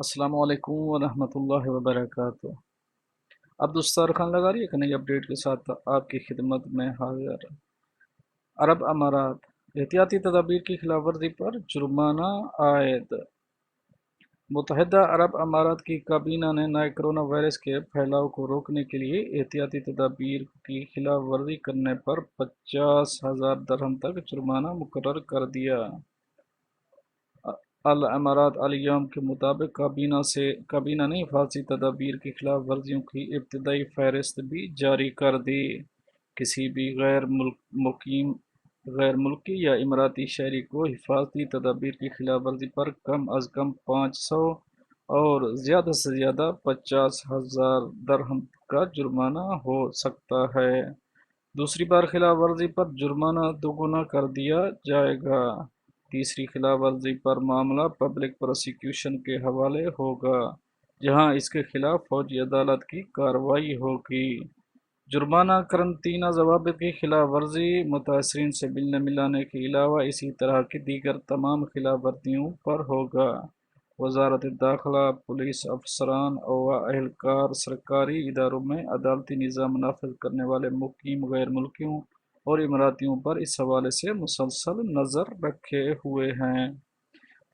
अस्सलाम वालेकुम वरहमतुल्लाहि वबरकातुह। अब्दुल खान लगा रही है कि नई अपडेट के साथ आपकी खिदमत में हाजिर। अरब अमारात एहतियाती तदाबीर की खिलाफवर्जी पर जुर्माना आयद। मुत्तहिदा अरब अमारात की काबीना ने नए कोरोना वायरस के फैलाव को रोकने के लिए एहतियाती तदाबीर की खिलाफ वर्जी करने पर 50,000 दरहम तक जुर्माना मुकर्रर कर दिया। अल अमारात अल यौम के मुताबिक काबीना ने हिफाजती तदाबीर की खिलाफ वर्जियों की इब्तदाई फहरिस्त भी जारी कर दी। किसी भी मुकीम गैर मुल्की या इमराती शहरी को हिफाजती तदाबीर की खिलाफ वर्जी पर कम अज़ कम 500 और ज़्यादा से ज़्यादा 50,000 दरहम का जुर्माना हो सकता है। दूसरी बार खिलाफ वर्जी पर जुर्माना दोगुना कर दिया जाएगा। तीसरी खिलाफ वर्जी पर मामला पब्लिक प्रोसिक्यूशन के हवाले होगा, जहां इसके खिलाफ फौजी अदालत की कार्रवाई होगी। जुर्माना करंतना ज़वाबित की खिलाफ वर्जी मुतासरीन से मिलने मिलाने के अलावा इसी तरह की दीगर तमाम खिलाफ वर्जियों पर होगा। वजारत दाखिला, पुलिस अफसरान व अहलकार सरकारी इदारों में अदालती निज़ाम नाफिज करने वाले मुकीम गैर मुल्कियों और इमरातियों पर इस हवाले से मुसलसल नज़र रखे हुए हैं।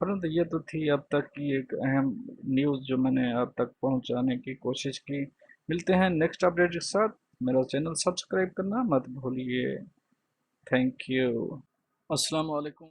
परंतु ये तो थी अब तक की एक अहम न्यूज़ जो मैंने आप तक पहुंचाने की कोशिश की। मिलते हैं नेक्स्ट अपडेट के साथ। मेरा चैनल सब्सक्राइब करना मत भूलिए। Thank you. अस्सलाम वालेकुम।